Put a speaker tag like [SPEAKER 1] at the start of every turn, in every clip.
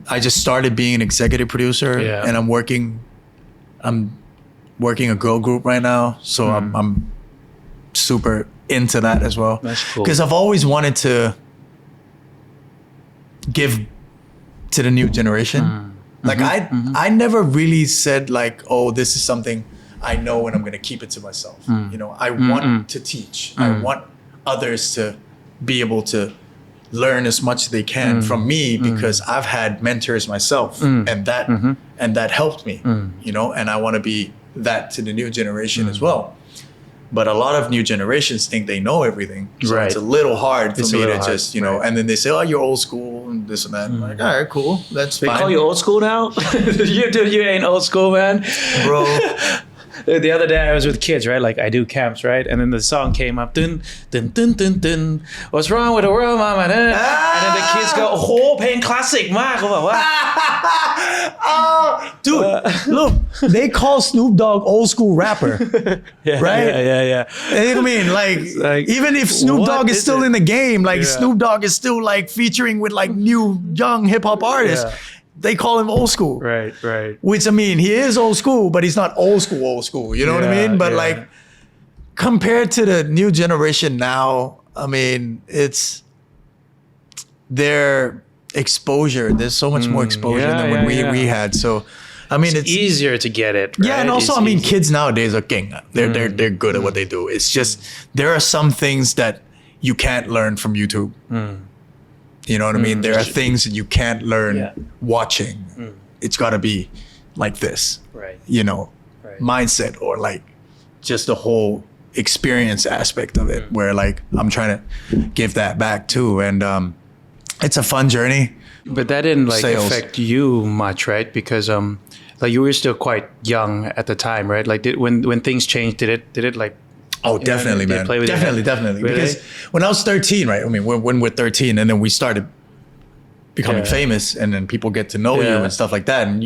[SPEAKER 1] I just started being an executive producer, and I'm working a girl group right now, so I'm super into that as well.
[SPEAKER 2] That's cool.
[SPEAKER 1] Because I've always wanted to give to the new generation. Like I never really said like, oh, this is something I know and I'm gonna keep it to myself. You know, I want to teach. I want others to be able to learn as much as they can from me because I've had mentors myself and that helped me. You know, and I want to be that to the new generation as well. But a lot of new generations think they know everything. So it's a little hard for me to just, you know, and then they say, oh, you're old school and this and that. I'm like, all right, cool. That's fine.
[SPEAKER 2] They call you old school now? You ain't old school, man.
[SPEAKER 1] Bro.
[SPEAKER 2] The other day I was with kids, right? Like I do camps, right? And then the song came up, dun, dun, dun, dun, dun. What's wrong with the world, mama? And then the kids go, โอ้โหเพลงคลาสสิกมากเขาบอกว่า
[SPEAKER 1] Oh, dude, look, they call Snoop Dogg old school rapper, right?
[SPEAKER 2] Yeah.
[SPEAKER 1] I mean, like even if Snoop Dogg is still in the game, like Snoop Dogg is still like featuring with like new young hip hop artists. They call him old school.
[SPEAKER 2] Right.
[SPEAKER 1] Which I mean, he is old school, but he's not old school. You know what I mean? But like compared to the new generation now, I mean, it's their exposure. There's so much more exposure than when we had. So, I mean, it's
[SPEAKER 2] easier to get it. Right?
[SPEAKER 1] Yeah, and also, I mean, kids nowadays are king. They're good at what they do. It's just there are some things that you can't learn from YouTube. You know what I mean? There are things that you can't learn watching. It's got to be like this,
[SPEAKER 2] right?
[SPEAKER 1] You know, mindset or like just the whole experience aspect of it where like I'm trying to give that back too. And it's a fun journey.
[SPEAKER 2] But that didn't like
[SPEAKER 1] Sales.
[SPEAKER 2] affect you much, right? Because like you were still quite young at the time, right? Like when things changed, did it like
[SPEAKER 1] Oh, definitely, man. Definitely.
[SPEAKER 2] Really?
[SPEAKER 1] Because when I was 13, right? I mean, when we're 13 and then we started becoming famous and then people get to know you and stuff like that. And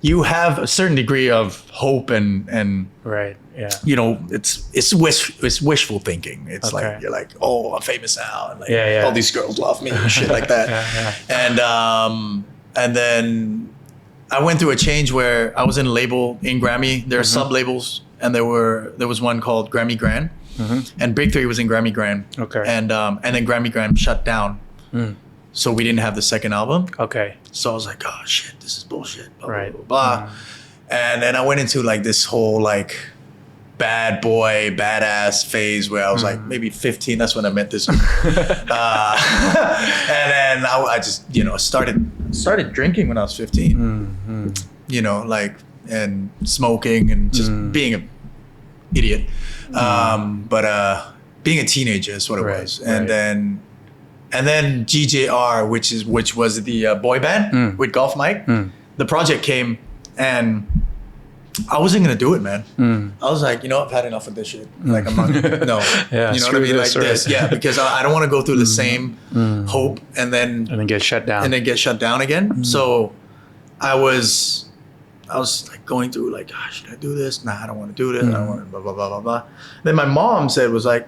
[SPEAKER 1] you have a certain degree of hope and
[SPEAKER 2] right. Yeah.
[SPEAKER 1] You know, it's wishful thinking. It's like, you're like, oh, I'm famous now. And like, all these girls love me and shit like that. And then I went through a change where I was in a label in Grammy. There are sub-labels. And there was one called Grammy Grand, and Big 3 was in Grammy Grand.
[SPEAKER 2] Okay.
[SPEAKER 1] And then Grammy Grand shut down, so we didn't have the second album.
[SPEAKER 2] Okay.
[SPEAKER 1] So I was like, oh shit, this is bullshit. Blah,
[SPEAKER 2] right.
[SPEAKER 1] Blah, blah, blah. And then I went into like this whole like bad boy, badass phase where I was like maybe 15. That's when I met this. And then I just started drinking when I was 15. You know, like. And smoking and just being an idiot. But being a teenager is what it was. And then GJR, which was the boy band with Golf Mike. The project came and I wasn't gonna do it, man. I was like, you know, I've had enough of this shit. Like I'm not, no. You know what I mean? Like this. Yeah, because I don't want to go through the same hope and then
[SPEAKER 2] get shut down.
[SPEAKER 1] And then get shut down again. So I was like going through like, should I do this? Nah, I don't want to do this. I don't want to blah, blah, blah, blah, blah. Then my mom was like,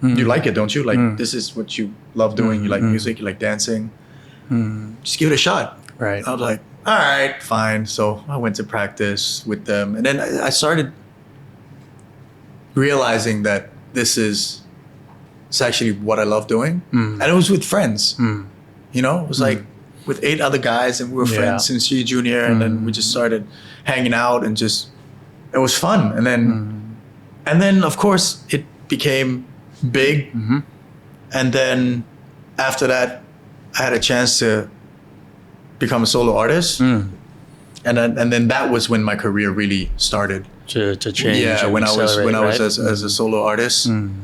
[SPEAKER 1] you like it, don't you? Like, this is what you love doing. You like music, you like dancing. Just give it a shot.
[SPEAKER 2] Right.
[SPEAKER 1] I was like, all right, fine. So I went to practice with them. And then I started realizing that it's actually what I love doing. And it was with friends. You know, it was like, with 8 other guys and we were friends since G Junior and then we just started hanging out and just it was fun and then of course it became big and then after that I had a chance to become a solo artist and then that was when my career really started
[SPEAKER 2] to change
[SPEAKER 1] when I was as a solo artist and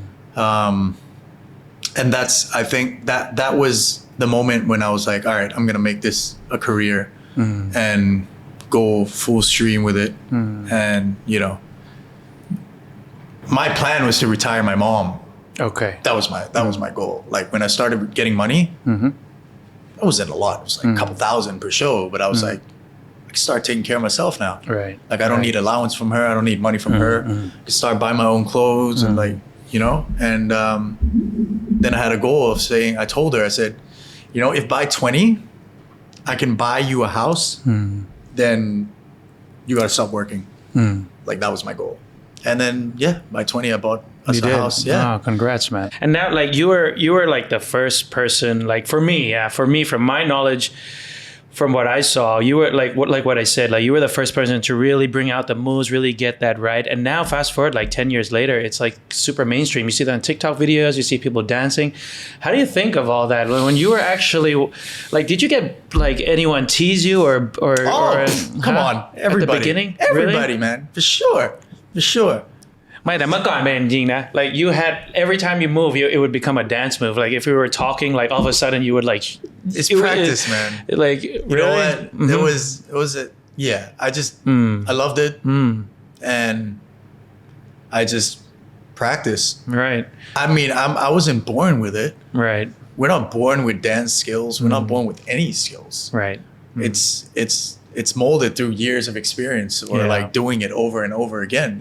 [SPEAKER 1] that's I think that was the moment when I was like, all right, I'm gonna make this a career and go full stream with it. And you know, my plan was to retire my mom.
[SPEAKER 2] Okay.
[SPEAKER 1] That was my goal. Like when I started getting money, it wasn't a lot. It was like a couple thousand per show, but I was like, I can start taking care of myself now.
[SPEAKER 2] Right.
[SPEAKER 1] Like I don't need allowance from her. I don't need money from her. I can start buying my own clothes and like, you know, and then I had a goal of saying, I told her, I said, you know, if by 20 I can buy you a house, then you gotta stop working. Like that was my goal. And then by 20 I bought us a house. Yeah.
[SPEAKER 2] Oh, congrats, man. And now like you were like the first person, like for me, from my knowledge, from what I saw, you were like what I said, like you were the first person to really bring out the moves, really get that right. And now fast forward like 10 years later, it's like super mainstream. You see that on TikTok videos, you see people dancing. How do you think of all that? When you were actually like, did you get like anyone tease you or
[SPEAKER 1] come on, everybody.
[SPEAKER 2] At the beginning?
[SPEAKER 1] Everybody,
[SPEAKER 2] really?
[SPEAKER 1] Man. For sure.
[SPEAKER 2] ไม่แต่เมื่อก่อนเป็นจริงนะ like you had every time you move it would become a dance move, like if we were talking like all of a sudden you would like
[SPEAKER 1] it's practice, man.
[SPEAKER 2] Like
[SPEAKER 1] you know what it was I just I loved it and I just practiced.
[SPEAKER 2] Right.
[SPEAKER 1] I mean I wasn't born with it.
[SPEAKER 2] Right.
[SPEAKER 1] We're not born with dance skills. We're not born with any skills.
[SPEAKER 2] Right.
[SPEAKER 1] It's molded through years of experience or like doing it over and over again.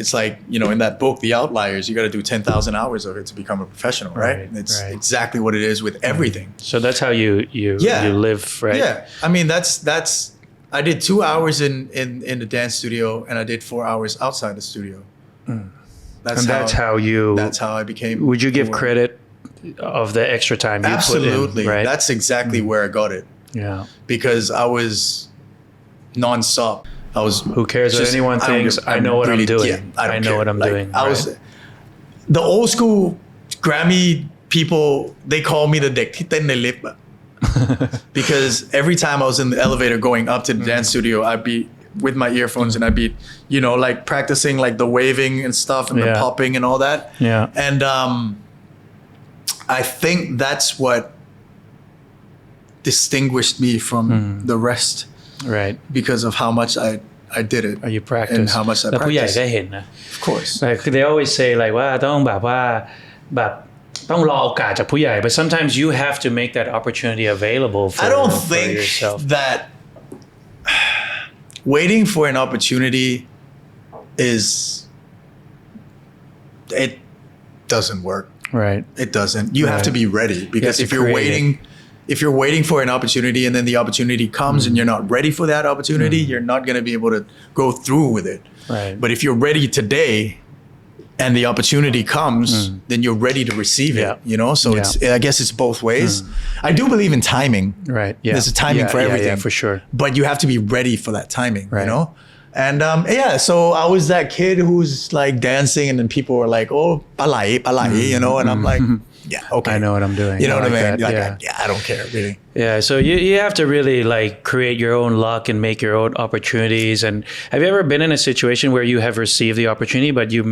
[SPEAKER 1] It's like, you know, in that book, The Outliers, you got to do 10,000 hours of it to become a professional, right? It's exactly what it is with everything.
[SPEAKER 2] So that's how you live, right?
[SPEAKER 1] Yeah. I mean, that's I did 2 hours in the dance studio and I did 4 hours outside the studio. That's how I became.
[SPEAKER 2] Would you give credit of the extra time you
[SPEAKER 1] Absolutely.
[SPEAKER 2] Put in, right?
[SPEAKER 1] That's exactly where I got it.
[SPEAKER 2] Yeah.
[SPEAKER 1] Because I was nonstop.
[SPEAKER 2] Who cares what anyone thinks? I know what I'm doing.
[SPEAKER 1] Yeah,
[SPEAKER 2] I know what I'm doing.
[SPEAKER 1] I was the old school Grammy people. They call me the เด็กที่เต้นในลิฟต์ because every time I was in the elevator going up to the dance studio, I'd be with my earphones and I'd be, you know, like practicing like the waving and stuff and the popping and all that.
[SPEAKER 2] Yeah.
[SPEAKER 1] And I think that's what distinguished me from the rest.
[SPEAKER 2] Right.
[SPEAKER 1] Because of how much I did it.
[SPEAKER 2] You practice.
[SPEAKER 1] And how much I
[SPEAKER 2] แล้วผู้ใหญ่
[SPEAKER 1] practiced.
[SPEAKER 2] ได้เห็นนะ
[SPEAKER 1] Of course.
[SPEAKER 2] Like they always say like ว่าต้องแบบว่าแบบต้องรอโอกาสจากผู้ใหญ่ but sometimes you have to make that opportunity available for,
[SPEAKER 1] I don't
[SPEAKER 2] for
[SPEAKER 1] think
[SPEAKER 2] yourself.
[SPEAKER 1] that waiting for an opportunity it doesn't work.
[SPEAKER 2] Right.
[SPEAKER 1] It doesn't. You have to be ready because if you're waiting for an opportunity and then the opportunity comes and you're not ready for that opportunity, you're not going to be able to go through with it.
[SPEAKER 2] Right.
[SPEAKER 1] But if you're ready today and the opportunity comes, then you're ready to receive it, you know? So I guess it's both ways. I do believe in timing.
[SPEAKER 2] Right. Yeah.
[SPEAKER 1] There's a timing for everything.
[SPEAKER 2] Yeah, for sure.
[SPEAKER 1] But you have to be ready for that timing,
[SPEAKER 2] right.
[SPEAKER 1] you know? And so I was that kid who's like dancing and then people were like, oh, palai, you know? And I'm like, yeah, okay.
[SPEAKER 2] I know what I'm doing.
[SPEAKER 1] You know what I mean?
[SPEAKER 2] That,
[SPEAKER 1] like, I don't care really.
[SPEAKER 2] Yeah, so you have to really like create your own luck and make your own opportunities. And have you ever been in a situation where you have received the opportunity but you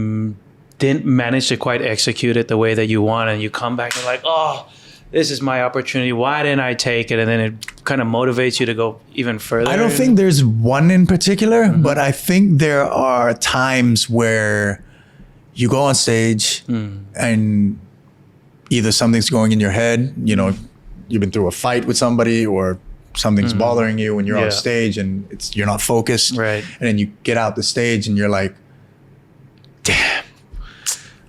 [SPEAKER 2] didn't manage to quite execute it the way that you want and you come back and like, oh, this is my opportunity. Why didn't I take it? And then it kind of motivates you to go even further.
[SPEAKER 1] I don't think there's one in particular, but I think there are times where you go on stage and either something's going in your head, you know, you've been through a fight with somebody or something's bothering you when you're on stage and you're not focused.
[SPEAKER 2] Right.
[SPEAKER 1] And then you get out the stage and you're like, damn,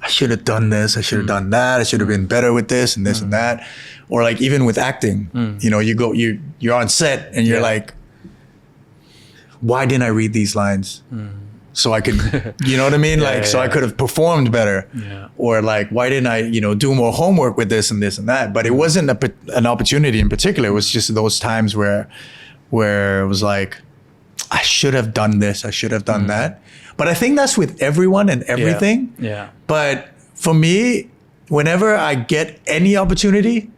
[SPEAKER 1] I should have done this. I should have done that. I should have been better with this and this and that. Or like even with acting, you know, you're on set and you're like, why didn't I read these lines? So I could, you know what I mean? So I could have performed better.
[SPEAKER 2] Yeah.
[SPEAKER 1] Or like, why didn't I, you know, do more homework with this and this and that? But it wasn't an opportunity in particular. It was just those times where it was like, I should have done this. I should have done that. But I think that's with everyone and everything.
[SPEAKER 2] Yeah.
[SPEAKER 1] But for me, whenever I get any opportunity,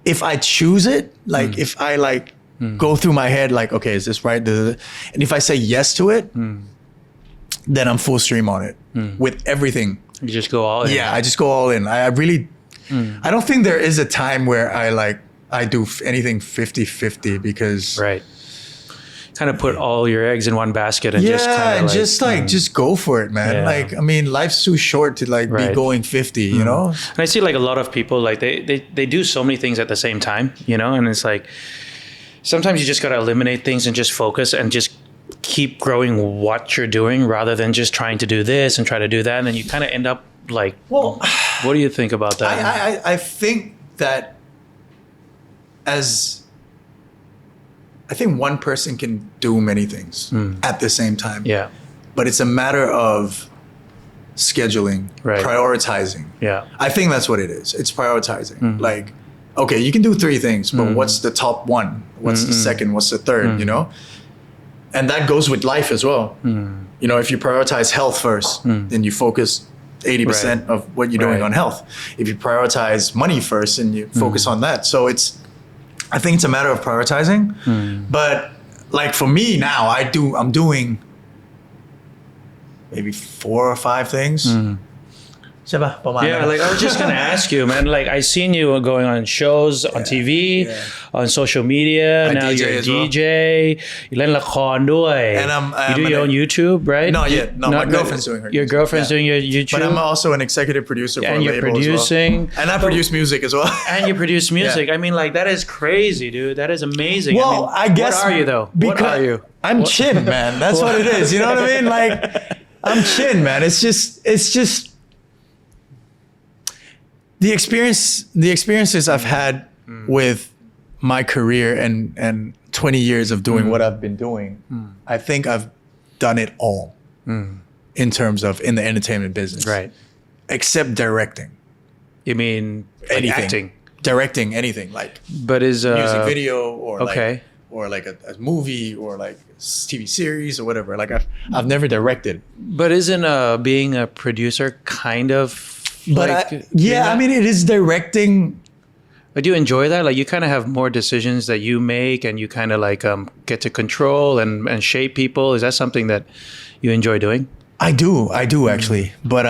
[SPEAKER 1] if I choose it, like if I like go through my head, like, okay, is this right? And if I say yes to it, then I'm full stream on it with everything.
[SPEAKER 2] You just go all in.
[SPEAKER 1] Yeah, I just go all in. I really, I don't think there is a time where I do anything 50-50 because.
[SPEAKER 2] Right. Kind of put all your eggs in one basket and just kind of
[SPEAKER 1] just go for it, man.
[SPEAKER 2] Yeah.
[SPEAKER 1] Like, I mean, life's too short to like be going 50, you know?
[SPEAKER 2] And I see like a lot of people, like they do so many things at the same time, you know? And it's like, sometimes you just got to eliminate things and just focus and just keep growing what you're doing rather than just trying to do this and try to do that. And then you kind of end up like, well, what do you think about that?
[SPEAKER 1] I think that as I think one person can do many things at the same time.
[SPEAKER 2] Yeah.
[SPEAKER 1] But it's a matter of scheduling,
[SPEAKER 2] Right.
[SPEAKER 1] prioritizing.
[SPEAKER 2] Yeah.
[SPEAKER 1] I think that's what it is. It's prioritizing. Like, okay, you can do 3 things, but what's the top one? What's the second? What's the third? You know? And that goes with life as well. You know, if you prioritize health first, then you focus 80% of what you're doing
[SPEAKER 2] Right.
[SPEAKER 1] on health. If you prioritize money first, and you focus on that. So I think it's a matter of prioritizing. But like for me now, I'm doing maybe 4 or 5 things. ใช่ปะประมาณ
[SPEAKER 2] Yeah, like I was just gonna ask you, man. Like I seen you going on shows on TV, on social media. Now
[SPEAKER 1] DJ
[SPEAKER 2] you're a
[SPEAKER 1] as well.
[SPEAKER 2] DJ. อยู่เล่นละครด้วย
[SPEAKER 1] And
[SPEAKER 2] you do your own YouTube, right?
[SPEAKER 1] Not yet. No, my girlfriend's doing her
[SPEAKER 2] Your
[SPEAKER 1] YouTube.
[SPEAKER 2] girlfriend's
[SPEAKER 1] Yeah.
[SPEAKER 2] doing your YouTube.
[SPEAKER 1] But I'm also an executive producer for
[SPEAKER 2] And
[SPEAKER 1] a
[SPEAKER 2] you're
[SPEAKER 1] label
[SPEAKER 2] producing.
[SPEAKER 1] as well. And I produce music as well.
[SPEAKER 2] And you produce music. I mean, like that is crazy, dude. That is amazing.
[SPEAKER 1] Well,
[SPEAKER 2] I guess.
[SPEAKER 1] what
[SPEAKER 2] What are you though? What
[SPEAKER 1] Because
[SPEAKER 2] are you?
[SPEAKER 1] I'm chin, man. That's what it is. You know what I mean? Like, I'm chin, man. It's just the experiences I've had with my career and 20 years of doing what I've been doing. I think I've done it all in terms of in the entertainment business.
[SPEAKER 2] Right.
[SPEAKER 1] Except directing.
[SPEAKER 2] You mean like
[SPEAKER 1] Anything.
[SPEAKER 2] acting?
[SPEAKER 1] Directing anything like
[SPEAKER 2] But is
[SPEAKER 1] music video or
[SPEAKER 2] okay.
[SPEAKER 1] like a movie or like TV series or whatever. Like I've never directed.
[SPEAKER 2] But isn't being a producer kind of
[SPEAKER 1] But
[SPEAKER 2] like
[SPEAKER 1] I mean it is directing.
[SPEAKER 2] But do you enjoy that? Like you kind of have more decisions that you make and you kind of like get to control and shape people. Is that something that you enjoy doing?
[SPEAKER 1] I do actually. But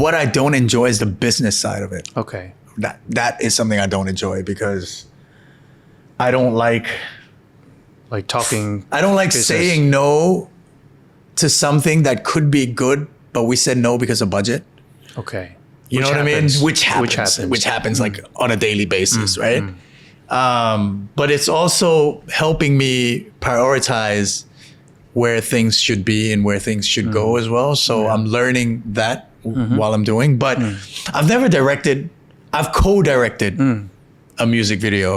[SPEAKER 1] what I don't enjoy is the business side of it.
[SPEAKER 2] Okay.
[SPEAKER 1] That is something I don't enjoy because I don't like
[SPEAKER 2] talking.
[SPEAKER 1] I don't like
[SPEAKER 2] business.
[SPEAKER 1] saying no to something that could be good, but we said no because of budget.
[SPEAKER 2] Okay.
[SPEAKER 1] You know what I mean? Which
[SPEAKER 2] happens.
[SPEAKER 1] Which happens like on a daily basis, right? But it's also helping me prioritize where things should be and where things should go as well. So I'm learning that while I'm doing. But I've never directed. I've co-directed a music video,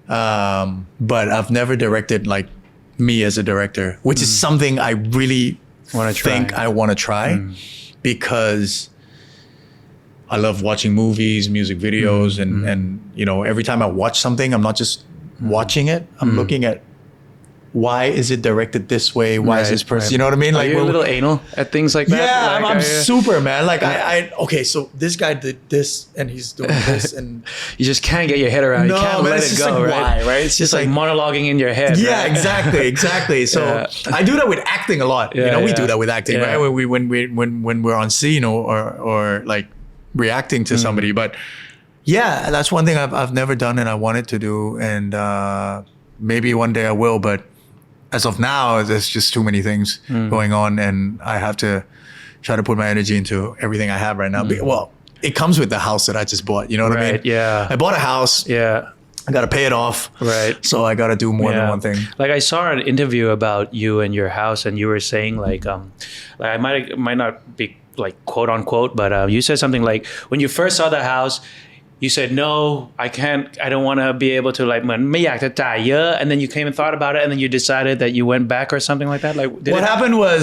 [SPEAKER 1] but I've never directed like me as a director, which is something I really think I want to try because I love watching movies, music videos, and you know, every time I watch something, I'm not just watching it. I'm looking at why is it directed this way? Why is this person? You know what I mean?
[SPEAKER 2] Like, are you a little anal at things like that?
[SPEAKER 1] Yeah,
[SPEAKER 2] like,
[SPEAKER 1] I'm super, man. Like I okay, so this guy did this and he's doing this and
[SPEAKER 2] you just can't get your head around.
[SPEAKER 1] No,
[SPEAKER 2] You can't
[SPEAKER 1] man,
[SPEAKER 2] let
[SPEAKER 1] it's
[SPEAKER 2] it
[SPEAKER 1] just
[SPEAKER 2] go,
[SPEAKER 1] like,
[SPEAKER 2] right?
[SPEAKER 1] why, right? It's
[SPEAKER 2] just like monologuing in your head.
[SPEAKER 1] yeah,
[SPEAKER 2] right?
[SPEAKER 1] exactly. So I do that with acting a lot. You know, we do that with acting, right? When we're on scene or like reacting to somebody. But yeah, that's one thing I've never done and I wanted to do, and maybe one day I will. But as of now, there's just too many things going on, and I have to try to put my energy into everything I have right now. Well, it comes with the house that I just bought. You know what I mean?
[SPEAKER 2] Yeah.
[SPEAKER 1] I bought a house.
[SPEAKER 2] Yeah.
[SPEAKER 1] I got to pay it off.
[SPEAKER 2] Right.
[SPEAKER 1] So I got to do more than one thing.
[SPEAKER 2] Like I saw an interview about you and your house, and you were saying like I might not be like quote unquote, but you said something like when you first saw the house, you said no, I can't. I don't want to be able to like เหมือนไม่อยากจะจ่ายเยอะ and then you came and thought about it, and then you decided that you went back or something like that. Like
[SPEAKER 1] what happened was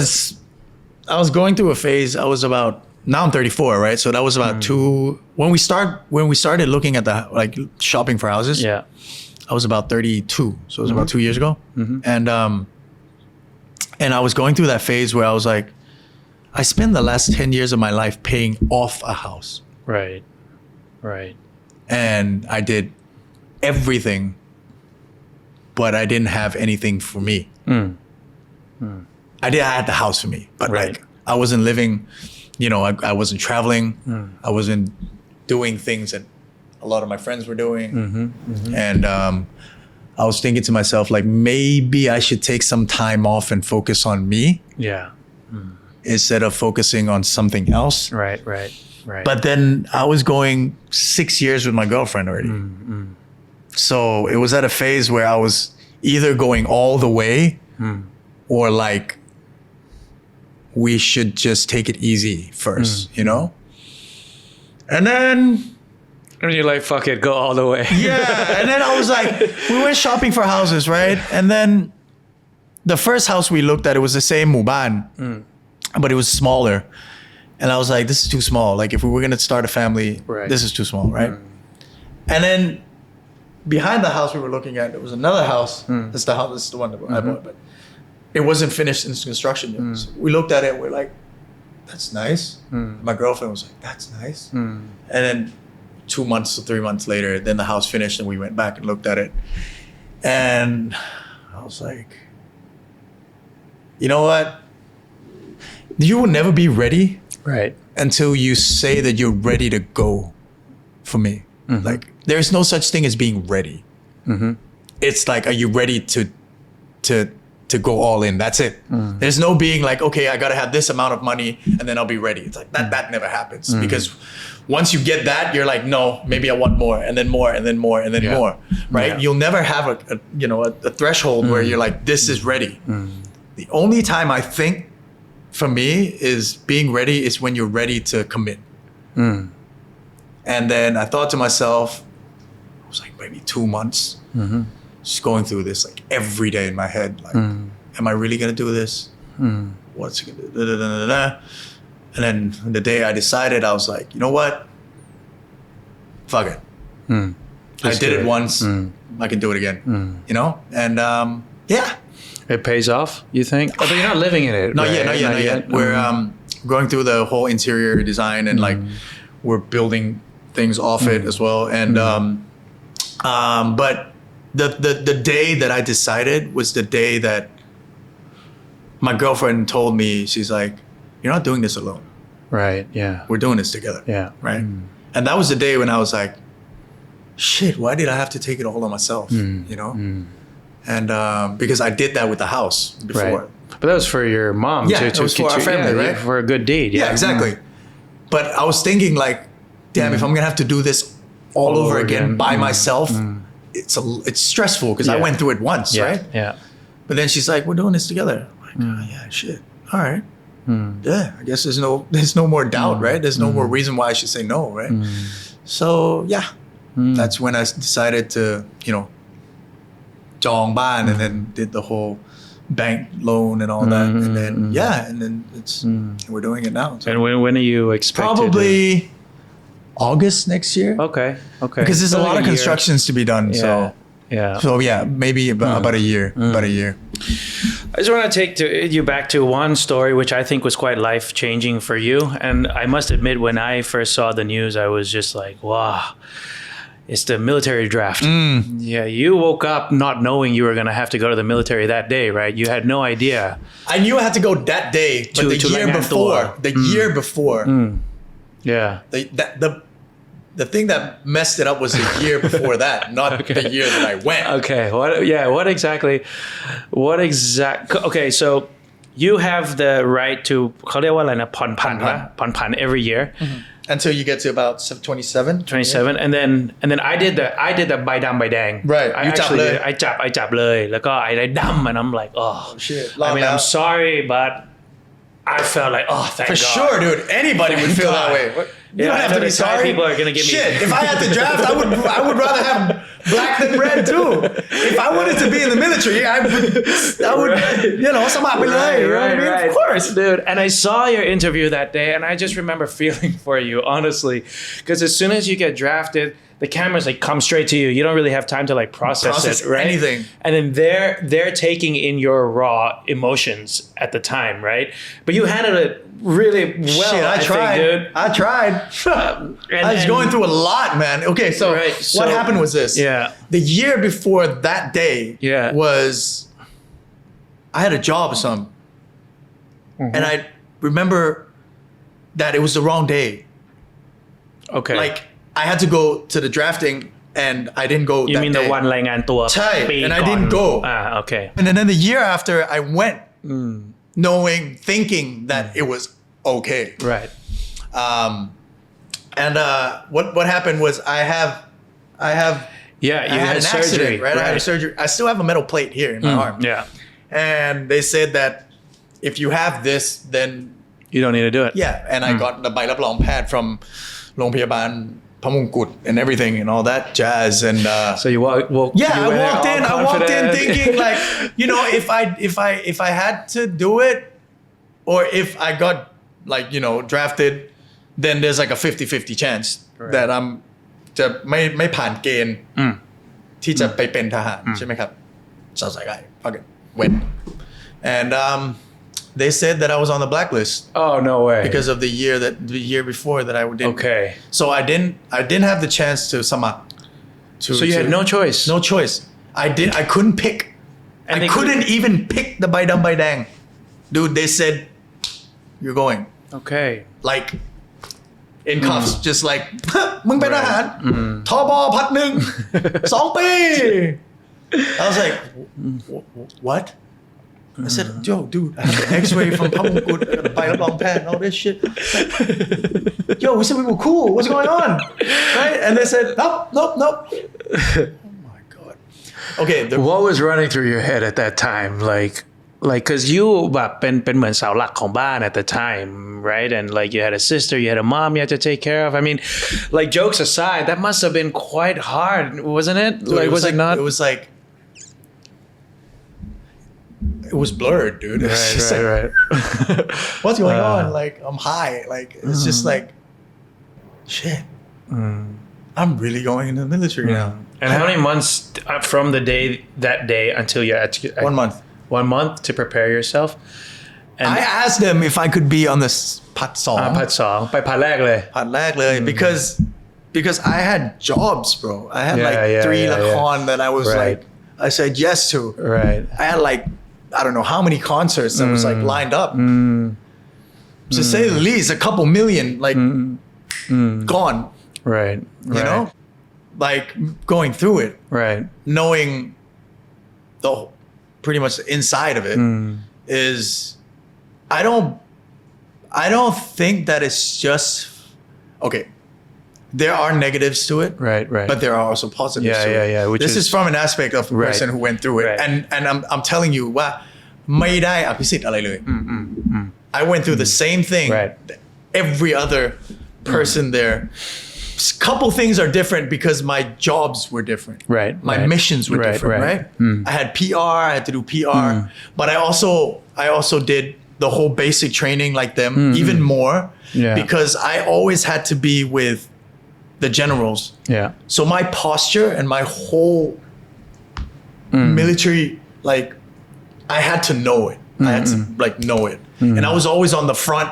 [SPEAKER 1] I was going through a phase. I was about now I'm 34, right? So that was about when we started looking at the like shopping for houses.
[SPEAKER 2] Yeah.
[SPEAKER 1] I was about 32, so it was about 2 years ago, and I was going through that phase where I was like, I spent the last 10 years of my life paying off a house.
[SPEAKER 2] Right. Right.
[SPEAKER 1] And I did everything, but I didn't have anything for me. I had the house for me, but like I wasn't living, you know, I wasn't traveling. I wasn't doing things that a lot of my friends were doing. And I was thinking to myself, like, maybe I should take some time off and focus on me.
[SPEAKER 2] Yeah.
[SPEAKER 1] Instead of focusing on something else.
[SPEAKER 2] Right.
[SPEAKER 1] But then I was going 6 years with my girlfriend already. So it was at a phase where I was either going all the way or like we should just take it easy first, you know? And then
[SPEAKER 2] And you're like, fuck it, go all the way.
[SPEAKER 1] Yeah. And then I was like, we went shopping for houses, right? And then the first house we looked at, it was the same Muban, but it was smaller. And I was like, this is too small. Like if we were going to start a family, this is too small, right? And then behind the house we were looking at, there was another house. That's the house, this is the one that I bought, but it wasn't finished in construction yet. So we looked at it, we're like, that's nice. My girlfriend was like, that's nice. And then 2 months or 3 months later, then the house finished and we went back and looked at it. And I was like, you know what? You will never be ready until you say that you're ready to go for me. Like there's no such thing as being ready. It's like, are you ready to go all in? That's it. There's no being like, okay, I gotta have this amount of money and then I'll be ready. It's like that never happens because once you get that, you're like, no, maybe I want more and then more and then more and then more, right? You'll never have a threshold where you're like, this is ready. The only time I think for me is being ready is when you're ready to commit. And then I thought to myself, it was like maybe 2 months, just going through this like every day in my head, like, am I really gonna do this? What's it gonna do? Da, da, da, da, da. And then the day I decided, I was like, you know what? Fuck it. I did it once. I can do it again. You know? And yeah.
[SPEAKER 2] It pays off, you think? But you're not living in it.
[SPEAKER 1] Not yet. We're going through the whole interior design and like we're building things off it as well. And but the day that I decided was the day that my girlfriend told me, she's like, you're not doing this alone.
[SPEAKER 2] Right, yeah.
[SPEAKER 1] We're doing this together.
[SPEAKER 2] Yeah.
[SPEAKER 1] Right? And that was the day when I was like, shit, why did I have to take it all on myself? You know? And because I did that with the house before.
[SPEAKER 2] Right. But that was for your mom.
[SPEAKER 1] Yeah, it was for our family, right?
[SPEAKER 2] For a good deed.
[SPEAKER 1] Yeah, exactly. But I was thinking like, damn, if I'm gonna have to do this all over again by myself, it's stressful because I went through it once, right?
[SPEAKER 2] Yeah.
[SPEAKER 1] But then she's like, we're doing this together. I'm like, oh, yeah, shit. All right. Yeah, I guess there's no more doubt, right? There's no more reason why I should say no, right? So yeah, that's when I decided to, you know, จองบ้าน and then did the whole bank loan and all that, and then and then it's we're doing it now. So
[SPEAKER 2] And when are you expected?
[SPEAKER 1] probably August next year.
[SPEAKER 2] Okay.
[SPEAKER 1] Because there's a lot of constructions to be done. So yeah, maybe about a year. About a year.
[SPEAKER 2] I just want to take you back to one story which I think was quite life-changing for you. And I must admit, when I first saw the news, I was just like, wow. It's the military draft. Yeah, you woke up not knowing you were going to have to go to the military that day, right? You had no idea.
[SPEAKER 1] I knew I had to go that day, but the year before,
[SPEAKER 2] Yeah.
[SPEAKER 1] the thing that messed it up was the year before that, not the year that I went.
[SPEAKER 2] Okay. Okay, so you have the right to เขาเรียกว่าอะไรนะผ่อนผัน every year.
[SPEAKER 1] Until you get to about 27.
[SPEAKER 2] 27 and then I did theใบดำใบแดง
[SPEAKER 1] Right.
[SPEAKER 2] Iจับเลยแล้วก็Iดำ and I'm like, oh
[SPEAKER 1] shit.
[SPEAKER 2] I mean, I'm sorry, but I felt like, oh, thank
[SPEAKER 1] For
[SPEAKER 2] God.
[SPEAKER 1] sure, dude. Anybody would feel that way. You don't have to be sorry.
[SPEAKER 2] People are gonna give me
[SPEAKER 1] shit. If I had to draft, I would rather have black than red too. If I wanted to be in the military, I would you know, สมัครไปเลย
[SPEAKER 2] Right.
[SPEAKER 1] Of course,
[SPEAKER 2] dude. And I saw your interview that day, and I just remember feeling for you, honestly, because as soon as you get drafted, the cameras like come straight to you. You don't really have time to like process it, right?
[SPEAKER 1] Anything.
[SPEAKER 2] And then they're taking in your raw emotions at the time, right? But you handled it really well.
[SPEAKER 1] Shit, I tried,
[SPEAKER 2] think, dude.
[SPEAKER 1] I tried. I was going through a lot, man. Okay, so what happened was this.
[SPEAKER 2] Yeah.
[SPEAKER 1] The year before that day was I had a job or something. And I remember that it was the wrong day.
[SPEAKER 2] Okay.
[SPEAKER 1] Like I had to go to the drafting and I didn't go
[SPEAKER 2] You
[SPEAKER 1] that
[SPEAKER 2] mean
[SPEAKER 1] day.
[SPEAKER 2] the one รายงานตัว
[SPEAKER 1] ใช่
[SPEAKER 2] ปี
[SPEAKER 1] and I
[SPEAKER 2] ก่อน
[SPEAKER 1] didn't go.
[SPEAKER 2] Okay.
[SPEAKER 1] And then the year after I went thinking that it was okay.
[SPEAKER 2] Right.
[SPEAKER 1] And what happened was I had
[SPEAKER 2] an
[SPEAKER 1] accident,
[SPEAKER 2] surgery,
[SPEAKER 1] right? I had a surgery. I still have a metal plate here in my arm.
[SPEAKER 2] Yeah.
[SPEAKER 1] And they said that if you have this, then
[SPEAKER 2] You don't need to do it.
[SPEAKER 1] yeah. And I got the ใบรับรองแพทย์ from โรงพยาบาล Pamungkut and everything and all that jazz and
[SPEAKER 2] So you walk
[SPEAKER 1] yeah,
[SPEAKER 2] you
[SPEAKER 1] I
[SPEAKER 2] went
[SPEAKER 1] walked
[SPEAKER 2] all
[SPEAKER 1] in. I walked in
[SPEAKER 2] confident.
[SPEAKER 1] thinking like, you know, if I had to do it, or if I got like, you know, drafted, then there's like a 50-50 chance that I'm จะไม่ผ่านเกณฑ์ที่จะไปเป็นทหารใช่ไหมครับ So I was like, I fucking went, and they said that I was on the blacklist.
[SPEAKER 2] Oh no way.
[SPEAKER 1] Because of the year before that I didn't.
[SPEAKER 2] Okay.
[SPEAKER 1] So I didn't have the chance to samak.
[SPEAKER 2] So you had no choice.
[SPEAKER 1] No choice. I couldn't pick.
[SPEAKER 2] And
[SPEAKER 1] I
[SPEAKER 2] they
[SPEAKER 1] couldn't even pick the bai dam bai dang. Dude, they said you're going.
[SPEAKER 2] Okay.
[SPEAKER 1] Like in cuffs, just like มึงเป็นทหารทบพัดหนึ่ง 2 ปี I was like, what? I said, yo, dude, I have an X-ray from Pamungkut, I got a bite long pad and all this shit. Yo, we said we were cool. What's going on? Right? And they said, nope. Oh my God. Okay.
[SPEAKER 2] What was running through your head at that time? Like, cause you แบบเป็นเหมือนเสาหลักของบ้าน at the time, right? And like you had a sister, you had a mom you had to take care of. I mean, like jokes aside, that must have been quite hard, wasn't it?
[SPEAKER 1] Dude,
[SPEAKER 2] like, was it not?
[SPEAKER 1] It was like, it was blurred, dude.
[SPEAKER 2] Right.
[SPEAKER 1] What's going on? Like, I'm high. Like, it's just like, shit. I'm really going into the military now.
[SPEAKER 2] And how many months from that day until you're at
[SPEAKER 1] 1 month.
[SPEAKER 2] 1 month to prepare yourself? And
[SPEAKER 1] I asked them if I could be on this ผัด
[SPEAKER 2] ผัด 2ไปผัดแรกเลย
[SPEAKER 1] because I had jobs, bro. I had like 3 lakon that I was like, I said yes to.
[SPEAKER 2] Right.
[SPEAKER 1] I had like, I don't know how many concerts that was like lined up. To say the least, a couple million like gone.
[SPEAKER 2] Right.
[SPEAKER 1] You know, like going through it,
[SPEAKER 2] Right.
[SPEAKER 1] knowing the pretty much the inside of it is, I don't think that it's just okay. There are negatives to it,
[SPEAKER 2] Right.
[SPEAKER 1] but there are also positives to it.
[SPEAKER 2] Yeah. Which
[SPEAKER 1] This is from an aspect of a person who went through it,
[SPEAKER 2] Right.
[SPEAKER 1] and I'm telling you ว่าไม่ได้อภิสิทธิ์อะไรเลย I went through the same thing.
[SPEAKER 2] Right.
[SPEAKER 1] Every other person there. Couple things are different because my jobs were different.
[SPEAKER 2] Right.
[SPEAKER 1] My missions were different, right? I had PR, I had to do PR, but I also did the whole basic training like them, even more, because I always had to be with the generals.
[SPEAKER 2] Yeah.
[SPEAKER 1] So my posture and my whole military, like, I had to know it. I had to like know it, and I was always on the front.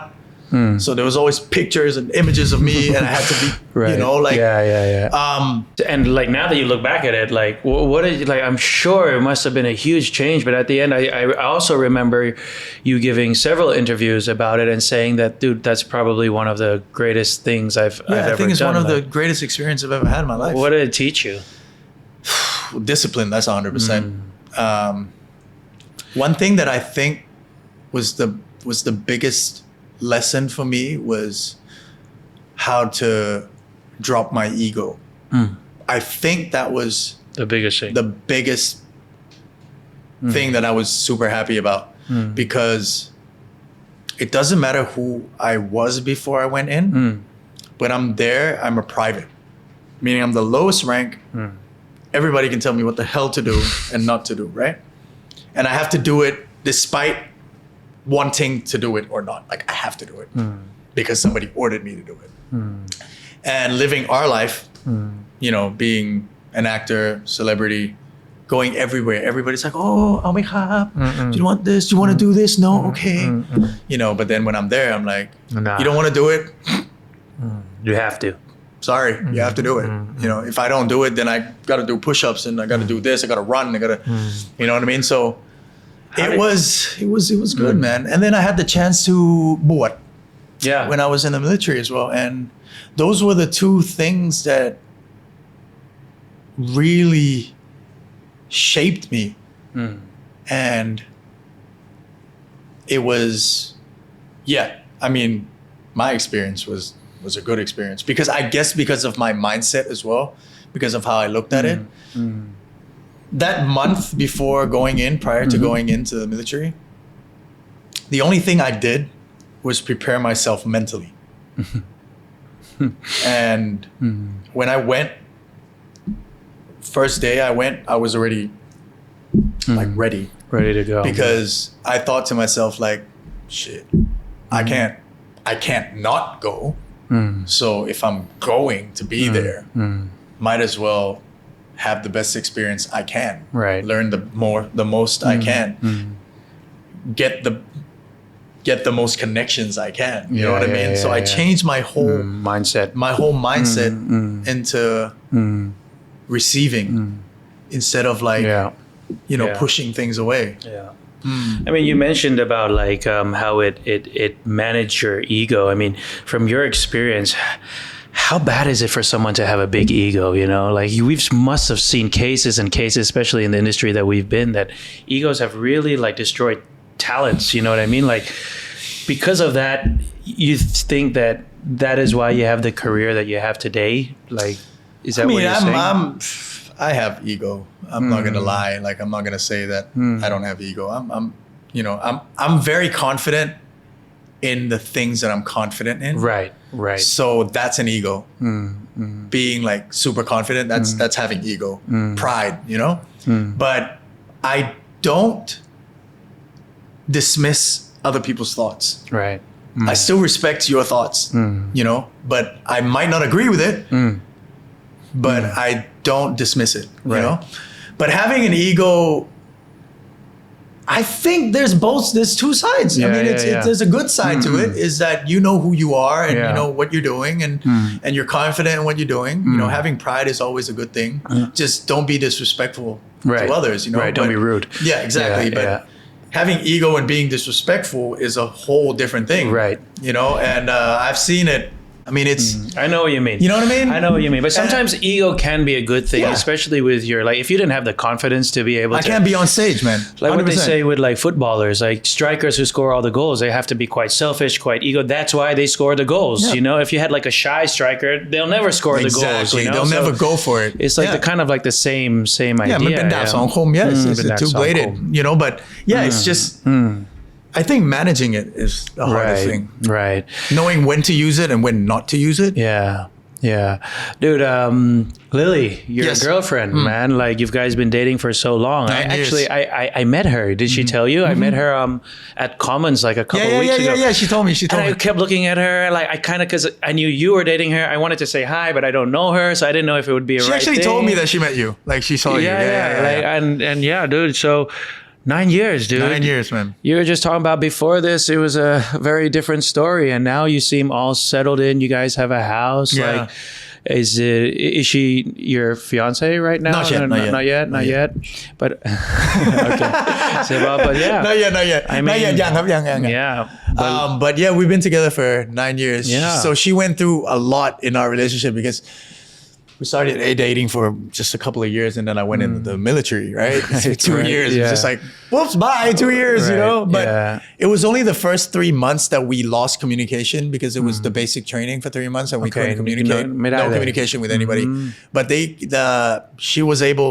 [SPEAKER 1] So there was always pictures and images of me, and I had to be, you know, like,
[SPEAKER 2] and like now that you look back at it, like what is like? I'm sure it must have been a huge change, but at the end, I also remember you giving several interviews about it and saying that, dude, that's probably one of the greatest things I've ever done.
[SPEAKER 1] I think it's one of the greatest experiences I've ever had in my life.
[SPEAKER 2] What did it teach you?
[SPEAKER 1] Discipline. That's 100%. One thing that I think was the biggest lesson for me was how to drop my ego. I think that was
[SPEAKER 2] the biggest
[SPEAKER 1] thing that I was super happy about, because it doesn't matter who I was before I went in. When I'm there, I'm a private, meaning I'm the lowest rank. Everybody can tell me what the hell to do and not to do, right? And I have to do it despite wanting to do it or not. Like, I have to do it because somebody ordered me to do it. And living our life, you know, being an actor, celebrity, going everywhere. Everybody's like, oh,เอาไหมครับ do you want this? Do you want to do this? No? Okay. You know, but then when I'm there, I'm like, you don't want to do it?
[SPEAKER 2] You have to.
[SPEAKER 1] Sorry, you have to do it. You know, if I don't do it, then I got to do push-ups and I got to do this. I got to run. I got to, you know what I mean? So it was good, man. And then I had the chance to board.
[SPEAKER 2] Yeah.
[SPEAKER 1] When I was in the military as well, and those were the 2 things that really shaped me. And it was, I mean, my experience was a good experience, because I guess because of my mindset as well, because of how I looked at it. That month before going in, prior to going into the military, the only thing I did was prepare myself mentally. And when I went, first day I went, I was already like ready
[SPEAKER 2] to go
[SPEAKER 1] because I thought to myself like, shit, I can't not go. So if I'm going to be there, might as well have the best experience I can.
[SPEAKER 2] Right.
[SPEAKER 1] Learn the most I can. Get the most connections I can. You know what I mean? So I changed my whole mindset into receiving instead of like pushing things away.
[SPEAKER 2] I mean, you mentioned about like how it managed your ego. I mean, from your experience, how bad is it for someone to have a big ego? You know, like we must have seen cases, especially in the industry that we've been, that egos have really like destroyed talents. You know what I mean? Like because of that, you think that is why you have the career that you have today. Like, is that what you're saying?
[SPEAKER 1] I have ego. I'm not gonna lie. Like I'm not gonna say that I don't have ego. I'm very confident in the things that I'm confident in.
[SPEAKER 2] Right.
[SPEAKER 1] So that's an ego. Being like super confident, that's having ego. Pride, you know? But I don't dismiss other people's thoughts.
[SPEAKER 2] Right.
[SPEAKER 1] I still respect your thoughts, you know, but I might not agree with it. But I don't dismiss it, you know? But having an ego, I think there's two sides. I mean, there's a good side to it is that you know who you are and you know what you're doing and you're confident in what you're doing. You know, having pride is always a good thing. Just don't be disrespectful to others, you know?
[SPEAKER 2] Right, don't be rude.
[SPEAKER 1] Yeah, exactly. But having ego and being disrespectful is a whole different thing.
[SPEAKER 2] Right.
[SPEAKER 1] You know, and I've seen it. I mean, it's...
[SPEAKER 2] I know what you mean.
[SPEAKER 1] You know what I mean?
[SPEAKER 2] I know what you mean. But sometimes ego can be a good thing, especially with your... Like, if you didn't have the confidence to be able to...
[SPEAKER 1] I can't be on stage, man. 100%.
[SPEAKER 2] Like what they say with, like, footballers, like, strikers who score all the goals, they have to be quite selfish, quite ego. That's why they score the goals, you know? If you had, like, a shy striker, they'll never score the goals, you know?
[SPEAKER 1] They'll never go for it.
[SPEAKER 2] It's, like, the kind of, like, the same idea.
[SPEAKER 1] มันเป็นดาบสองคม it's a two-bladed, you know? But, it's just... I think managing it is the hardest thing.
[SPEAKER 2] Right.
[SPEAKER 1] Knowing when to use it and when not to use it.
[SPEAKER 2] Yeah. Dude, Lily, your girlfriend, man, like you guys been dating for so long. I met her. Did she tell you? I met her at Commons like a couple of weeks ago.
[SPEAKER 1] Yeah, she told me.
[SPEAKER 2] And I kept looking at her, like I kind of, because I knew you were dating her, I wanted to say hi, but I don't know her, so I didn't know if it would be a right thing.
[SPEAKER 1] She actually told me that she met you. Like she saw you.
[SPEAKER 2] Like, and yeah, dude, so... 9 years, dude.
[SPEAKER 1] 9 years, man.
[SPEAKER 2] You were just talking about before this, it was a very different story. And now you seem all settled in. You guys have a house.
[SPEAKER 1] Yeah.
[SPEAKER 2] Like, is she your fiance right now? Not yet. But, okay. But yeah.
[SPEAKER 1] Not yet. I mean, not yet.
[SPEAKER 2] Yeah.
[SPEAKER 1] But yeah, we've been together for 9 years.
[SPEAKER 2] Yeah.
[SPEAKER 1] So she went through a lot in our relationship because we started dating for just a couple of years and then I went into the military, right? 2 years. It was just like, whoops, bye, 2 years, you know? But it was only the first 3 months that we lost communication because it was the basic training for 3 months and we couldn't communicate. No communication with anybody. But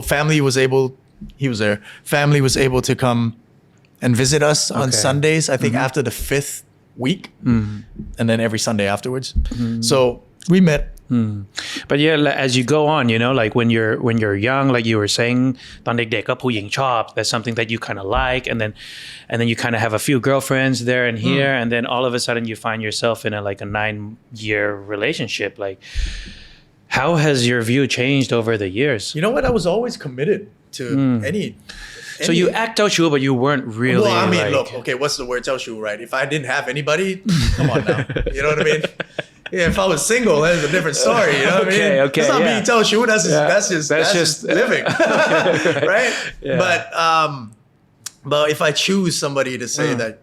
[SPEAKER 1] family was able to come and visit us on Sundays, I think after the 5th week and then every Sunday afterwards. So we met.
[SPEAKER 2] But yeah, as you go on, you know, like when you're young, like you were saying, ตอนเด็กๆก็ผู้หญิงชอบ that's something that you kind of like, and then you kind of have a few girlfriends there and here, and then all of a sudden you find yourself in a 9-year relationship. Like, how has your view changed over the years?
[SPEAKER 1] You know what? I was always committed to any.
[SPEAKER 2] So you act เจ้าชู้ but you weren't really.
[SPEAKER 1] Well, I mean,
[SPEAKER 2] like...
[SPEAKER 1] look, okay, what's the word เจ้าชู้, right? If I didn't have anybody, come on now, you know what I mean? Yeah, if I was single, that's a different story. You know what I mean?
[SPEAKER 2] Okay,
[SPEAKER 1] that's not being เจ้าชู้. That's just living, right? But if I choose somebody to say that,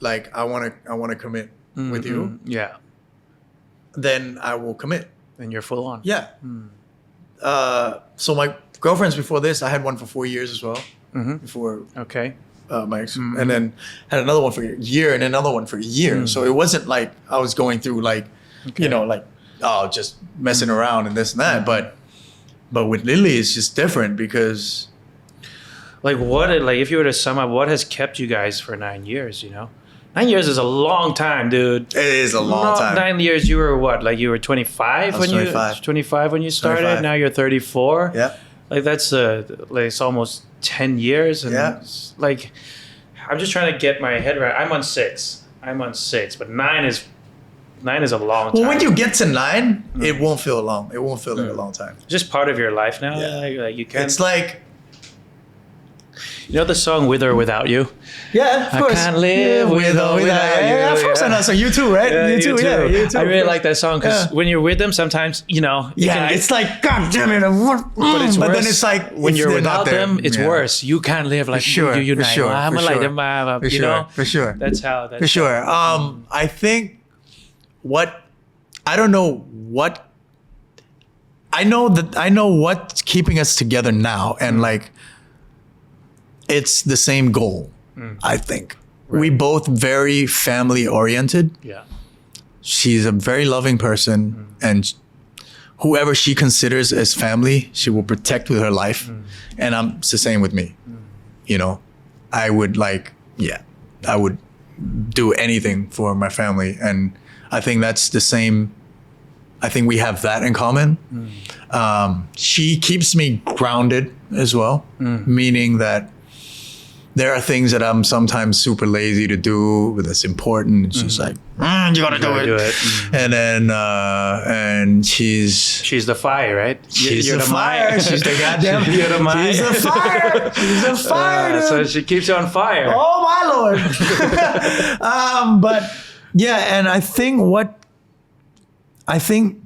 [SPEAKER 1] like I want to commit with you, then I will commit.
[SPEAKER 2] Then you're full on.
[SPEAKER 1] Yeah. So my girlfriends before this, I had one for 4 years as well. Before.
[SPEAKER 2] Okay.
[SPEAKER 1] My ex, and then had another one for a year and another one for a year. So it wasn't like I was going through like, you know, like, just messing around and this and that. But with Lily, it's just different because.
[SPEAKER 2] Like if you were to sum up, what has kept you guys for 9 years, you know? 9 years is a long time, dude.
[SPEAKER 1] It is a long time.
[SPEAKER 2] 9 years, you were what? Like you were 25 when
[SPEAKER 1] 25
[SPEAKER 2] when you started.
[SPEAKER 1] 25.
[SPEAKER 2] Now you're 34.
[SPEAKER 1] Yeah.
[SPEAKER 2] Like that's like it's almost 10 years. And
[SPEAKER 1] Yeah.
[SPEAKER 2] like I'm just trying to get my head right. I'm on 6, but 9 is a long time.
[SPEAKER 1] Well, when you get to 9, it won't feel long. It won't feel like a long time.
[SPEAKER 2] Just part of your life now.
[SPEAKER 1] Yeah.
[SPEAKER 2] Like you can.
[SPEAKER 1] It's like,
[SPEAKER 2] you know the song "With or Without You."
[SPEAKER 1] yeah, of course.
[SPEAKER 2] I can't live with or without you.
[SPEAKER 1] Yeah, of course I know. So you too, right?
[SPEAKER 2] Yeah,
[SPEAKER 1] you too. Yeah, you too.
[SPEAKER 2] I really like that song because
[SPEAKER 1] Yeah.
[SPEAKER 2] when you're with them, sometimes you know.
[SPEAKER 1] It's like, God damn it.
[SPEAKER 2] But it's
[SPEAKER 1] but
[SPEAKER 2] worse
[SPEAKER 1] then it's like
[SPEAKER 2] when
[SPEAKER 1] if
[SPEAKER 2] you're
[SPEAKER 1] they're
[SPEAKER 2] without
[SPEAKER 1] not there.
[SPEAKER 2] them, it's
[SPEAKER 1] Yeah.
[SPEAKER 2] worse. You can't live like
[SPEAKER 1] For sure,
[SPEAKER 2] you
[SPEAKER 1] for sure, for
[SPEAKER 2] I'm like them,
[SPEAKER 1] For
[SPEAKER 2] you
[SPEAKER 1] sure,
[SPEAKER 2] know.
[SPEAKER 1] for sure.
[SPEAKER 2] That's how.
[SPEAKER 1] For sure. I think I don't know what. I know what's keeping us together now, and like, it's the same goal. I think we both very family oriented.
[SPEAKER 2] Yeah.
[SPEAKER 1] She's a very loving person, and whoever she considers as family, she will protect with her life. And it's the same with me. You know, I would I would do anything for my family, and I think that's the same. I think we have that in common. She keeps me grounded as well, meaning that there are things that I'm sometimes super lazy to do, but that's important. She's like, you gotta do it. And then, and she's
[SPEAKER 2] the fire, right?
[SPEAKER 1] You're the fire. She's the goddamn.
[SPEAKER 2] You're the
[SPEAKER 1] She's the fire. She's the fire.
[SPEAKER 2] So she keeps you on fire.
[SPEAKER 1] Oh my Lord. But yeah, and I think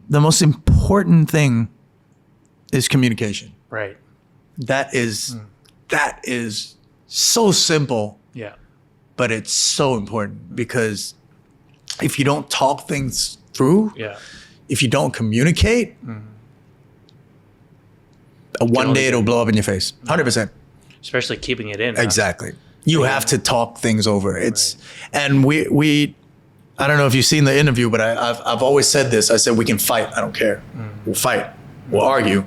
[SPEAKER 1] the most important thing is communication.
[SPEAKER 2] Right.
[SPEAKER 1] That is so simple,
[SPEAKER 2] Yeah.
[SPEAKER 1] but it's so important because if you don't talk things through,
[SPEAKER 2] Yeah.
[SPEAKER 1] if you don't communicate, one day it'll blow up in your face. 100%.
[SPEAKER 2] Especially keeping it in. Huh?
[SPEAKER 1] Exactly. You have to talk things over. And we I don't know if you've seen the interview, but I've always said this. I said, we can fight. I don't care. We'll fight. We'll argue.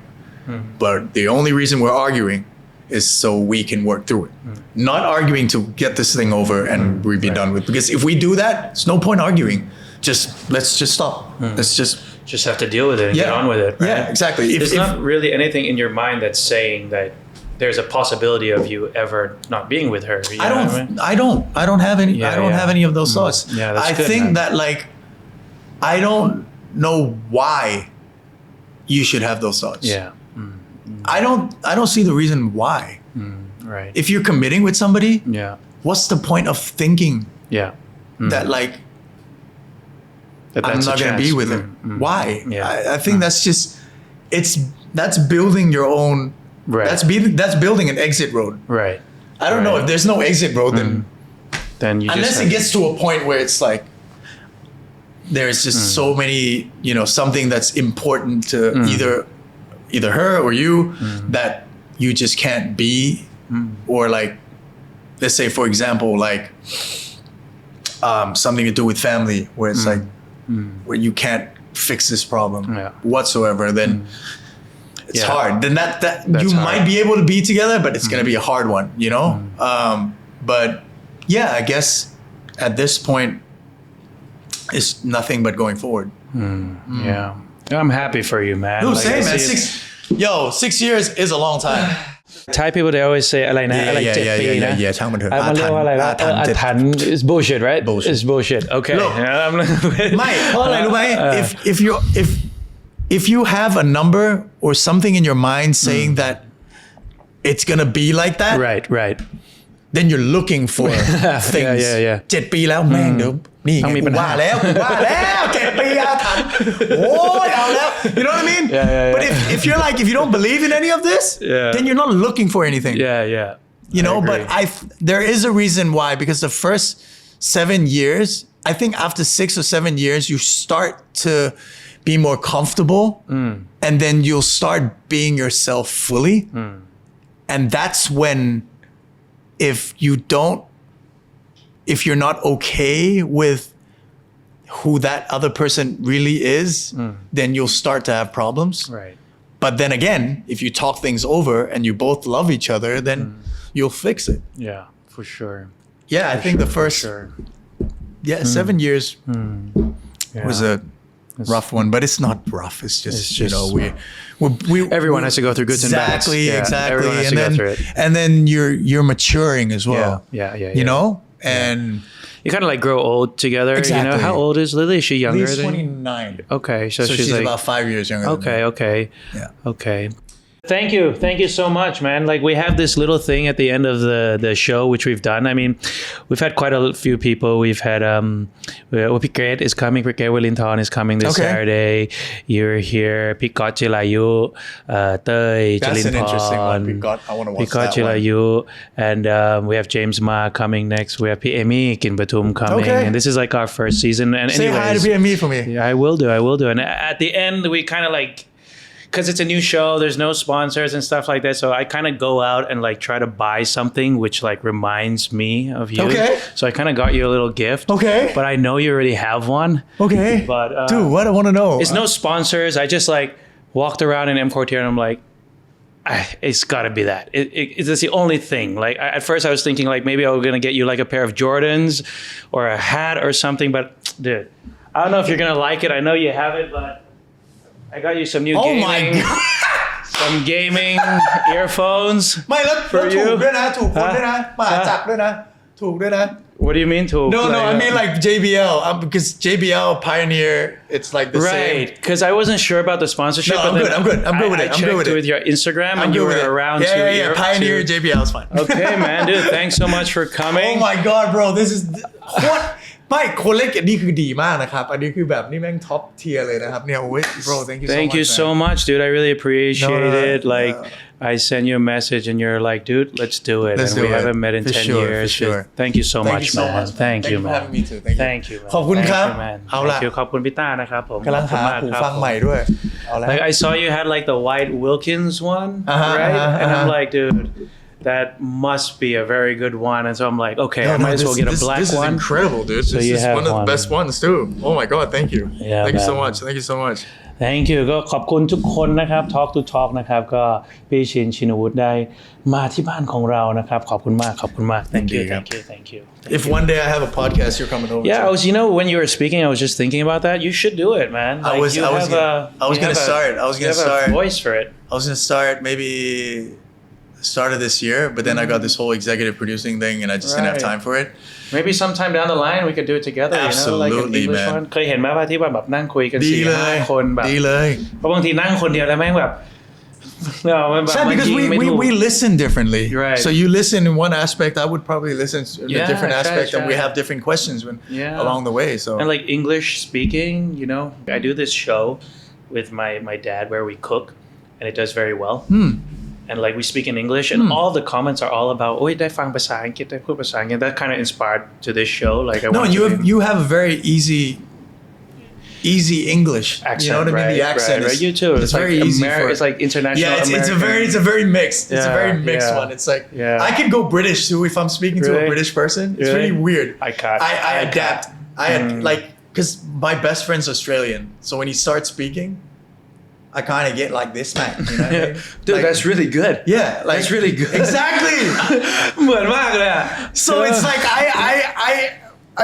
[SPEAKER 1] But the only reason we're arguing is so we can work through it. Not arguing to get this thing over and we be done with. Because if we do that, it's no point arguing. Let's just stop. Let's
[SPEAKER 2] just have to deal with it and get on with it. Right?
[SPEAKER 1] Yeah, exactly.
[SPEAKER 2] There's not really anything in your mind that's saying that there's a possibility of you ever not being with her. You know what I mean?
[SPEAKER 1] I don't have any.
[SPEAKER 2] Yeah,
[SPEAKER 1] I don't have any of those thoughts.
[SPEAKER 2] Yeah, that's
[SPEAKER 1] I
[SPEAKER 2] good,
[SPEAKER 1] think
[SPEAKER 2] man.
[SPEAKER 1] that like, I don't know why you should have those thoughts.
[SPEAKER 2] Yeah.
[SPEAKER 1] I don't see the reason why.
[SPEAKER 2] Right.
[SPEAKER 1] If you're committing with somebody,
[SPEAKER 2] Yeah.
[SPEAKER 1] what's the point of thinking
[SPEAKER 2] Yeah.
[SPEAKER 1] that like I'm
[SPEAKER 2] That's
[SPEAKER 1] not
[SPEAKER 2] a
[SPEAKER 1] going to
[SPEAKER 2] chance.
[SPEAKER 1] be with him? Why?
[SPEAKER 2] Yeah.
[SPEAKER 1] I think that's just that's building your own.
[SPEAKER 2] Right.
[SPEAKER 1] That's building an exit road.
[SPEAKER 2] Right.
[SPEAKER 1] I don't know if there's no exit road,
[SPEAKER 2] Then you
[SPEAKER 1] unless
[SPEAKER 2] just
[SPEAKER 1] it gets to a point where it's like there's just so many, something that's important to either her or you that you just can't be, or like, let's say for example, like something to do with family where it's like where you can't fix this problem whatsoever, then it's hard. Then that you
[SPEAKER 2] hard.
[SPEAKER 1] might be able to be together, but it's going to be a hard one, but yeah, I guess at this point it's nothing but going forward.
[SPEAKER 2] Yeah. I'm happy for you, man.
[SPEAKER 1] No,
[SPEAKER 2] Like,
[SPEAKER 1] same,
[SPEAKER 2] I
[SPEAKER 1] man.
[SPEAKER 2] see
[SPEAKER 1] 6 years is a long time.
[SPEAKER 2] Thai people they always say อะไรนะ อะไร7 ปีนะ
[SPEAKER 1] ช่างมันเถอะ
[SPEAKER 2] มันเรียกว่าอะไรนะอาถรรพ์ is bullshit right
[SPEAKER 1] Bullshit.
[SPEAKER 2] It's bullshit okay
[SPEAKER 1] Look.
[SPEAKER 2] I'm
[SPEAKER 1] ไม่เพราะอะไรรู้ไหม if you have a number or something in your mind saying that it's gonna be like that,
[SPEAKER 2] right
[SPEAKER 1] then you're looking for things.
[SPEAKER 2] Yeah.
[SPEAKER 1] 7 ปีแล้วแม่งเดี๋ยวนี่ไง
[SPEAKER 2] ต้องมีปัญ
[SPEAKER 1] กู
[SPEAKER 2] หา
[SPEAKER 1] ว่าแล้ว7 ปีอาถรรพ์โอ้ยเอาแล้ว you know what I mean?
[SPEAKER 2] Yeah.
[SPEAKER 1] But if you're like, if you don't believe in any of this, then you're not looking for anything.
[SPEAKER 2] yeah
[SPEAKER 1] You know,
[SPEAKER 2] I
[SPEAKER 1] but
[SPEAKER 2] agree.
[SPEAKER 1] there is a reason why, because the first 7 years, I think after 6 or 7 years, you start to be more comfortable, and then you'll start being yourself fully. And that's when, if you're not okay with who that other person really is, then you'll start to have problems.
[SPEAKER 2] right
[SPEAKER 1] But then again, if you talk things over and you both love each other, then you'll fix it.
[SPEAKER 2] yeah for sure
[SPEAKER 1] Yeah, I think the first
[SPEAKER 2] sure
[SPEAKER 1] 7 years was a rough one, but it's not rough. It's just you know we
[SPEAKER 2] everyone has to go through goods and bads.
[SPEAKER 1] Exactly.
[SPEAKER 2] Everyone has
[SPEAKER 1] and
[SPEAKER 2] to
[SPEAKER 1] then
[SPEAKER 2] go through it.
[SPEAKER 1] and then you're maturing as well.
[SPEAKER 2] Yeah.
[SPEAKER 1] You know, and
[SPEAKER 2] you kind of like grow old together.
[SPEAKER 1] Exactly.
[SPEAKER 2] You know, how old is Lily? Is she younger?
[SPEAKER 1] Lee's
[SPEAKER 2] than
[SPEAKER 1] 29.
[SPEAKER 2] Okay, so
[SPEAKER 1] she's
[SPEAKER 2] like
[SPEAKER 1] about 5 years younger.
[SPEAKER 2] Okay.
[SPEAKER 1] Yeah.
[SPEAKER 2] Okay. Thank you so much, man. Like we have this little thing at the end of the show which we've done. I mean, we've had quite a few people. We've had Pete Great is coming. Pete Great Wellington is coming this Saturday. You're here. Pete Got Jilayu, Tei
[SPEAKER 1] That's an interesting one.
[SPEAKER 2] Jalin
[SPEAKER 1] Pete, I want to watch
[SPEAKER 2] Pete Got
[SPEAKER 1] that one.
[SPEAKER 2] Jilayu, and we have James Ma coming next. We have Pete Amy Kin Batum coming, and this is like our first season. And
[SPEAKER 1] Say hi to PME for me.
[SPEAKER 2] Yeah, I will do. And at the end, we kind of like, because it's a new show, there's no sponsors and stuff like that. So I kind of go out and like try to buy something which like reminds me of you.
[SPEAKER 1] Okay.
[SPEAKER 2] So I kind of got you a little gift.
[SPEAKER 1] Okay.
[SPEAKER 2] But I know you already have one.
[SPEAKER 1] Okay.
[SPEAKER 2] But
[SPEAKER 1] dude, what I want to know.
[SPEAKER 2] It's no sponsors. I just like walked around in M4 and I'm like, it's got to be that. It's the only thing. Like at first I was thinking like maybe I was going to get you like a pair of Jordans or a hat or something. But dude, I don't know if you're going to like it. I know you have it, but I got you some new gaming.
[SPEAKER 1] Oh my God.
[SPEAKER 2] Some gaming earphones.
[SPEAKER 1] ไม่แล้วถูกด้วยนะถูกคนด้วยนะมาจับด้วยนะถูกด้วยนะ
[SPEAKER 2] What do you meanถูก
[SPEAKER 1] No, I mean like JBL because JBL Pioneer it's like the same.
[SPEAKER 2] Right, because I wasn't sure about the sponsorship.
[SPEAKER 1] No,
[SPEAKER 2] but
[SPEAKER 1] I'm good with it.
[SPEAKER 2] I checked with your Instagram and you were around.
[SPEAKER 1] Yeah. Pioneer JBL is fine.
[SPEAKER 2] Okay, man, dude. Thanks so much for coming.
[SPEAKER 1] Oh my God, bro. This is what ไม่คนเล่นนี่คือดีมากนะครับอันนี้คือแบบนี่แม่งท็อปเทียร์เลยนะครับเนี่ยโอ้ย bro thank you so much
[SPEAKER 2] dude I really appreciate it like
[SPEAKER 1] yeah.
[SPEAKER 2] I sent you a message and you're like dude let's do it
[SPEAKER 1] let's
[SPEAKER 2] and
[SPEAKER 1] do
[SPEAKER 2] we
[SPEAKER 1] it.
[SPEAKER 2] haven't met in
[SPEAKER 1] for
[SPEAKER 2] 10
[SPEAKER 1] sure,
[SPEAKER 2] years
[SPEAKER 1] for sure.
[SPEAKER 2] Thank you so much man thank you man
[SPEAKER 1] for having me too
[SPEAKER 2] thank you
[SPEAKER 1] ขอบคุณครับ
[SPEAKER 2] man
[SPEAKER 1] เอาล่ะ
[SPEAKER 2] thank you ขอบคุณพี่ต้านะครับผม
[SPEAKER 1] กำลังหาหูฟังใหม่ด้วยเอาละ
[SPEAKER 2] like I saw you had like the white Wilkins one right and I'm like dude that must be a very good one and so I'm like okay I might as well get a black
[SPEAKER 1] this
[SPEAKER 2] one
[SPEAKER 1] is incredible dude
[SPEAKER 2] so
[SPEAKER 1] this
[SPEAKER 2] you
[SPEAKER 1] is
[SPEAKER 2] have
[SPEAKER 1] one of the best ones too oh my God thank you
[SPEAKER 2] yeah,
[SPEAKER 1] thank you so
[SPEAKER 2] man.
[SPEAKER 1] much thank you so much
[SPEAKER 2] Thank you ก็ขอบคุณทุกคนนะครับ Talk to Talk นะครับก็พี่ชินวุฒิได้มาที่บ้านของเรานะครับขอบคุณมาก Thank you
[SPEAKER 1] If one day I have a podcast you're coming over
[SPEAKER 2] Yeah I was when you were speaking I was just thinking about that you should do it man like,
[SPEAKER 1] I was gonna start
[SPEAKER 2] a voice for it
[SPEAKER 1] I was gonna start maybe start of this year but then I got this whole executive producing thing and I just didn't have time for it
[SPEAKER 2] Maybe sometime down the line we could do it together
[SPEAKER 1] Absolutely,
[SPEAKER 2] you know, like an English
[SPEAKER 1] man.
[SPEAKER 2] one เคยเห็นไหมว่าที่แบบนั่งคุยกัน 4-5 คนแบบ
[SPEAKER 1] ดีเลย
[SPEAKER 2] เพราะบางทีนั่งคนเดียวแล้วแม่งแบบ
[SPEAKER 1] because we listen differently
[SPEAKER 2] right
[SPEAKER 1] so you listen in one aspect I would probably listen in a different aspect and we have different questions along the way so
[SPEAKER 2] and like English speaking you know I do this show with my dad where we cook and it does very well and like we speak in English and all the comments are all about โอ้ยได้ฟังภาษาอังกฤษได้พูดภาษาอังกฤษ that kind of inspired to this show like I
[SPEAKER 1] you have a very easy English
[SPEAKER 2] accent,
[SPEAKER 1] you know what I mean the accent
[SPEAKER 2] right, you too
[SPEAKER 1] it's very easy
[SPEAKER 2] it's like international
[SPEAKER 1] it's a very mixed it's a very mixed one it's like I can go British too if I'm speaking to a British person it's really weird I adapt like because my best friend's Australian so when he starts speaking I kind of get like this man you know what I mean?
[SPEAKER 2] Dude
[SPEAKER 1] like,
[SPEAKER 2] that's really good
[SPEAKER 1] yeah like,
[SPEAKER 2] that's really good
[SPEAKER 1] exactly
[SPEAKER 2] เหมือนมากเลย
[SPEAKER 1] so it's like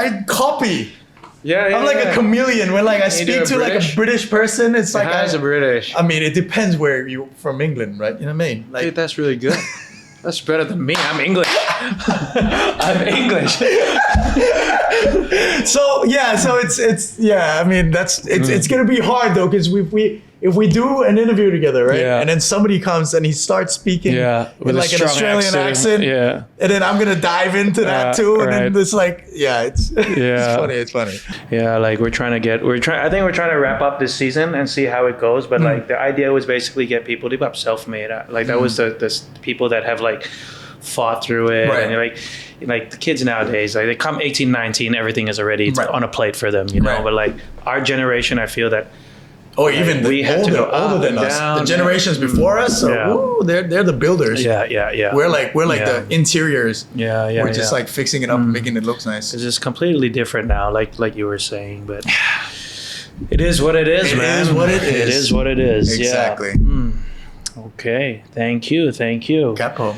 [SPEAKER 1] I copy
[SPEAKER 2] Yeah,
[SPEAKER 1] I'm like a chameleon when like I speak to like a British person it's like
[SPEAKER 2] a British
[SPEAKER 1] I mean it depends where you're from England right you know what I mean like
[SPEAKER 2] dude that's really good that's better than me I'm English I'm English
[SPEAKER 1] so it's yeah I mean it's gonna be hard though because if we do an interview together right and then somebody comes and he starts speaking with like an Australian accent and then I'm gonna dive into that too and then it's like it's funny
[SPEAKER 2] like I think we're trying to wrap up this season and see how it goes but like the idea was basically get people to be self-made like that was the people that have like fought through it and like the kids nowadays like they come 18-19 everything is already on a plate for them you know but like our generation I feel that
[SPEAKER 1] or even the older than us the generations before us so they're the builders we're like the interiors we're just like fixing it up making it look nice
[SPEAKER 2] it's just completely different now like you were saying but it is what it is man
[SPEAKER 1] it is what it is
[SPEAKER 2] it is what it is
[SPEAKER 1] exactly
[SPEAKER 2] Okay thank you
[SPEAKER 1] ครับผม